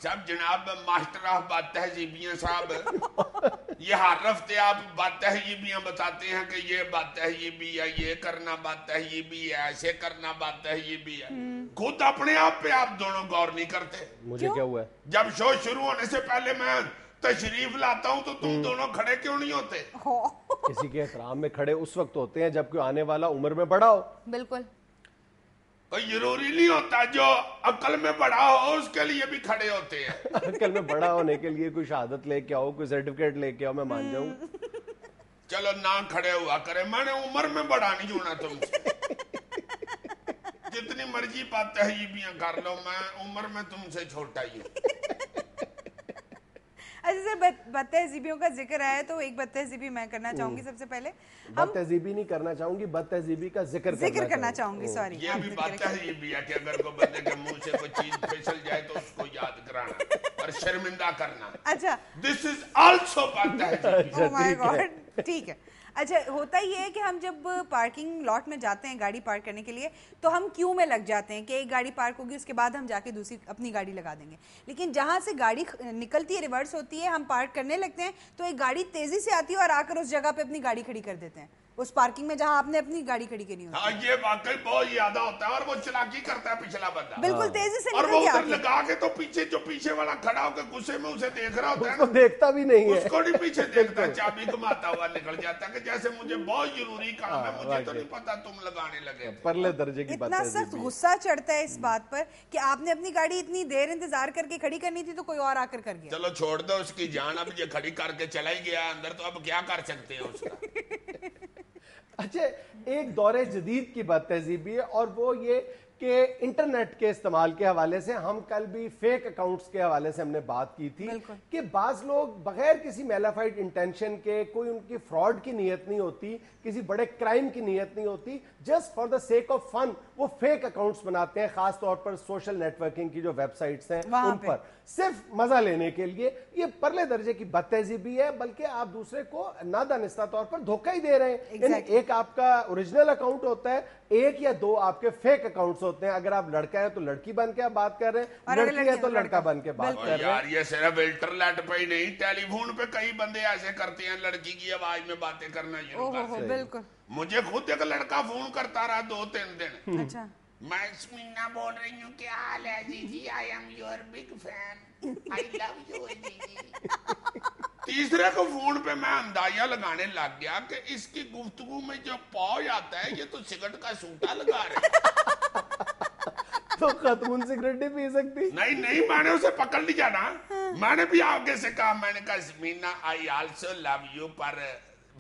صاحب جناب master of بات تہذیبیاں صاحب یہ ہر ہفتے آپ بات تہذیبیاں بتاتے ہیں کہ یہ بات تہذیبی ہے، یہ کرنا بات تہذیبی ہے، ایسے کرنا بات تہذیبی ہے. خود اپنے آپ پہ آپ دونوں غور نہیں کرتے. مجھے کیا ہوا ہے؟ جب شو شروع ہونے سے پہلے میں تشریف لاتا ہوں تو تم دونوں کھڑے کیوں نہیں ہوتے؟ کسی کے احترام میں کھڑے اس وقت ہوتے ہیں جب کوئی آنے والا عمر میں بڑا ہو. بالکل. ضروری نہیں ہوتا جو عقل میں بڑا ہو اس کے لیے بھی کھڑے ہوتے ہیں. عقل میں بڑا ہونے کے لیے کوئی شہادت لے کے آؤ، کوئی سرٹیفکیٹ لے کے آؤ، میں مان جاؤں. چلو نہ کھڑے ہوا کرے، میں نے عمر میں بڑا نہیں ہونا تم سے. جتنی مرضی بات تہذیبیاں کر لو، میں عمر میں تم سے چھوٹا ہی ہوں. اچھا سر، بد تہذیبیوں کا ذکر آیا تو ایک بد تہذیبی میں کرنا چاہوں گی. سب سے پہلے بد تہذیبی نہیں کرنا چاہوں گی، بد تہذیبی کا ذکر کرنا چاہوں گی. سوری، یہ بھی بات تہذیبی ہے کہ اگر کوئی بندے کے منہ سے کوئی چیز پھسل جائے تو اس کو یاد کرانا اور شرمندہ کرنا. اچھا، دس از آلسو بات تہذیبی. او مائی گاڈ. ٹھیک ہے. اچھا، ہوتا یہ ہے کہ ہم جب پارکنگ لاٹ میں جاتے ہیں گاڑی پارک کرنے کے لیے تو ہم کیوں میں لگ جاتے ہیں کہ ایک گاڑی پارک ہوگی اس کے بعد ہم جا کے دوسری اپنی گاڑی لگا دیں گے. لیکن جہاں سے گاڑی نکلتی ہے، ریورس ہوتی ہے، ہم پارک کرنے لگتے ہیں تو ایک گاڑی تیزی سے آتی ہے اور آ کر اس جگہ پہ اپنی گاڑی کھڑی کر دیتے ہیں، اس پارکنگ میں جہاں آپ نے اپنی گاڑی کھڑی کرنی ہوتی ہے. ہاں، یہ واقعی بہت زیادہ ہوتا ہے اور وہ چلاکی کرتا ہے پچھلا بندہ. بالکل تیزی سے اور نکل وہ گیا ادھر لگا کے تو پیچھے جو پیچھے والا کھڑا ہو کے غصے میں اسے دیکھ رہا ہوتا ہے اس کو دیکھتا بھی نہیں ہے، اس کو نہیں پیچھے دیکھتا، چابی گھماتا ہوا نکل جاتا ہے کہ جیسے مجھے بہت ضروری کام ہے، مجھے تو نہیں پتا تم لگانے لگے. پرلے درجے کی بات اتنا ہے. سخت غصہ چڑھتا ہے اس بات پر کہ آپ نے اپنی گاڑی اتنی دیر انتظار کر کے کھڑی کرنی تھی تو کوئی اور آ کر کر گیا. چلو چھوڑ دو اس کی جان، اب یہ کھڑی کر کے چلا ہی گیا اندر تو اب کیا کر سکتے ہیں اس کا. اچھا، ایک دور جدید کی بد تہذیبی ہے اور وہ یہ کہ انٹرنیٹ کے استعمال کے حوالے سے، ہم کل بھی فیک اکاؤنٹس کے حوالے سے ہم نے بات کی تھی کہ بعض لوگ بغیر کسی میلافائڈ انٹینشن کے، کوئی ان کی فراڈ کی نیت نہیں ہوتی، کسی بڑے کرائم کی نیت نہیں ہوتی، just for the sake of fun وہ فیک اکاؤنٹس بناتے ہیں، خاص طور پر سوشل نیٹ ورکنگ کی جو ویب سائٹس ہیں ان پر، صرف مزہ لینے کے لیے. یہ پرلے درجے کی بد تہذیبی ہے، بلکہ آپ دوسرے کو نادانستہ طور پر دھوکہ ہی دے رہے ہیں. یعنی ایک آپ کا اوریجنل اکاؤنٹ ہوتا ہے، ایک یا دو آپ کے فیک اکاؤنٹس ہوتے ہیں. اگر آپ لڑکا ہے تو لڑکی بن کے آپ بات کر رہے ہیں، لڑکی ہے تو لڑکا بن کے بات کر رہے ہیں. یار یہ صرف انٹرنیٹ پہ ہی نہیں، ٹیلی فون پہ کئی بندے ایسے کرتے ہیں، لڑکی کی آواز میں باتیں کرنا شروع کرتے ہیں. بالکل. مجھے خود ایک لڑکا فون کرتا رہا 2-3 دن. اچھا، میں اسمینا بول رہی ہوں، کیا حال ہے جی جی، I am your big fan, I love you جی جی. تیسرے کو فون پہ میں اندازہ لگانے لگ گیا کہ اس کی گفتگو میں جو پاؤ آتا ہے یہ تو سگرٹ کا سوٹا لگا رہے. تو خاتون سگریٹ نہیں پی سکتی؟ نہیں، میں نے اسے پکڑ لیا نا. میں نے بھی آگے سے کہا، میں نے کہا Asmina I also love you, پر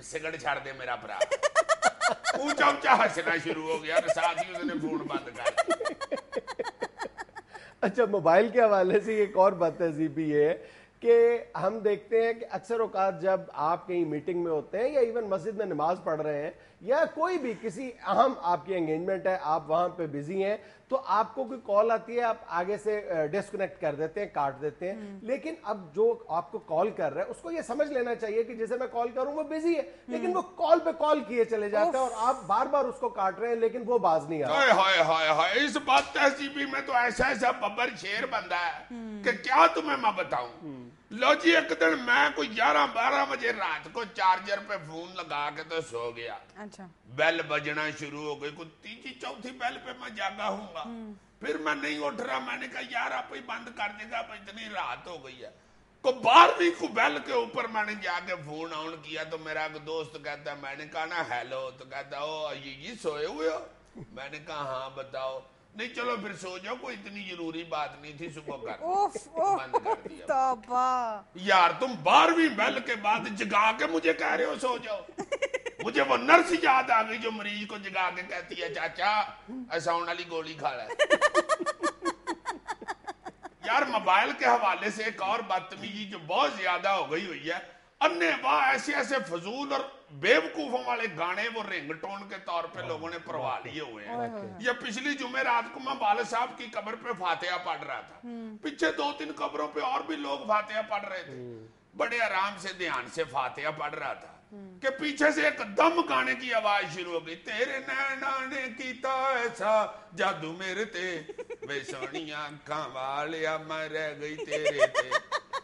سگریٹ چھاڑ دے میرا برا. اونچا اونچا ہنسنا شروع ہو گیا، ساتھ ہی اس نے فون بند کر. اچھا، موبائل کے حوالے سے ایک اور بد تہذیبی ہے کہ ہم دیکھتے ہیں کہ اکثر اوقات جب آپ کہیں میٹنگ میں ہوتے ہیں یا ایون مسجد میں نماز پڑھ رہے ہیں یا کوئی بھی کسی اہم آپ کی انگیجمنٹ ہے، آپ وہاں پہ بزی ہیں، تو آپ کو کوئی کال آتی ہے، آپ آگے سے ڈسکنیکٹ کر دیتے ہیں، کاٹ دیتے ہیں. لیکن اب جو آپ کو کال کر رہا ہے اس کو یہ سمجھ لینا چاہیے کہ جسے میں کال کروں وہ بزی ہے، لیکن وہ کال پہ کال کیے چلے جاتے ہیں اور آپ بار بار اس کو کاٹ رہے ہیں لیکن وہ باز نہیں آ رہا. ہائے، اس بات تہذیبی میں تو ایسا ببر شیر بندہ ہے کہ کیا تمہیں میں بتاؤں. لو جی، ایک دن میں کوئی 11-12 بجے رات کو چارجر پہ فون لگا کے تو سو گیا. اچھا، بیل بجنا شروع ہو گئی، کوئی تیسری چوتھی بیل پہ میں جاگا ہوں گا. پھر میں نہیں اٹھ رہا، میں نے کہا یار آپ ہی بند کر دے گا، اتنی رات ہو گئی ہے. کو 12ویں کو بیل کے اوپر میں نے جا کے فون آن کیا تو میرا ایک دوست کہتا ہے، میں نے کہا نا ہیلو، تو کہتا او یہ سوئے ہوئے ہو؟ میں نے کہا ہاں بتاؤ. نہیں چلو پھر سو جاؤ، کوئی اتنی ضروری بات نہیں تھی، صبح کر بند کر دیا. توبہ یار تم 12ویں بیل کے بعد جگا کے مجھے کہہ رہے ہو سو جاؤ. مجھے وہ نرس یاد آ گئی جو مریض کو جگا کے کہتی ہے چاچا ایساؤنڈ والی گولی کھا رہا ہے. یار موبائل کے حوالے سے ایک اور بدتمیزی جو بہت زیادہ ہو گئی ہوئی ہے، انے واہ ایسے فضول اور بے وقوفوں والے گانے وہ رنگ ٹون کے طور پہ لوگوں نے پروا لیے ہوئے ہیں. یہ پچھلی جمعرات کو میں والد صاحب کی قبر پہ فاتحہ پڑھ رہا تھا، پیچھے 2-3 قبروں پہ اور بھی لوگ فاتحہ پڑھ رہے تھے. بڑے آرام سے دھیان سے فاتحہ پڑھ رہا تھا. کہ پیچھے سے ایک دم گانے کی آواز شروع ہو گئی, تیرے نینا نے کیتا ایسا جادو میرے تے, بے سونیاں اکھاں والیا میں رہ گئی تیرے تے.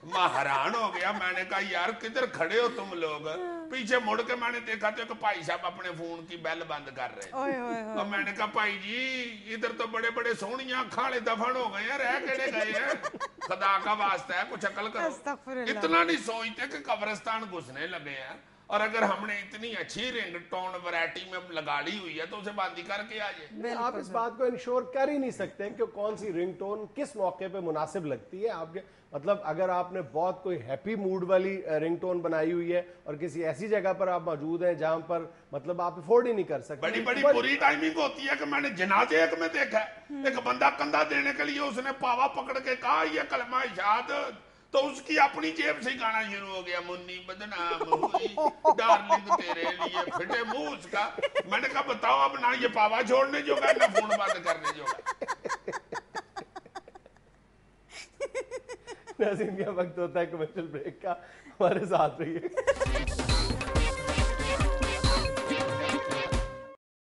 میں حیران ہو گیا, میں نے کہا یار کدھر کھڑے ہو تم لوگ؟ پیچھے مڑ کے میں نے دیکھا تو کہ بھائی صاحب اپنے فون کی بیل بند کر رہے ہیں. اور میں نے کہا بھائی جی ادھر تو بڑے بڑے سونیاں کھاڑے دفن ہو گئے ہیں, رہ کیڑے گئے ہیں, خدا کا واسطہ ہے کچھ عقل کرو. اتنا نہیں سوچتے کہ قبرستان گھسنے لگے ہیں, اور اگر ہم نے اتنی اچھی رنگ ٹون ویرائٹی میں لگا لی ہوئی ہے تو اسے باندھی کر کے آ جائے. آپ اس بات کو انشور کر ہی نہیں سکتے کہ کون سی رنگ ٹون کس موقع پہ مناسب لگتی ہے آپ کے. مطلب اگر آپ نے بہت کوئی ہیپی موڈ والی رنگ ٹون بنائی ہوئی ہے اور کسی ایسی جگہ پر آپ موجود ہیں جہاں پر مطلب آپ افورڈ ہی نہیں کر سکتے. بڑی بڑی بری ٹائمنگ ہوتی ہے کہ میں نے جنازے ایک میں دیکھا ہے, ایک بندہ کندھا دینے کے لیے اس نے پاوا پکڑ کے کہا یہ کلمہ شہادت, تو اس کی اپنی جیب سے گانا شروع ہو گیا, منی بدنام ہوئی ڈارلنگ تیرے لیے پھٹے منہ اس کا. میں نے کہا بتاؤ اب نہ یہ پاوا چھوڑنے جو گا نہ فون بند کرنے جو گا. ناظرین کا وقت ہوتا ہے کمرشل بریک کا, ہمارے ساتھ رہیے.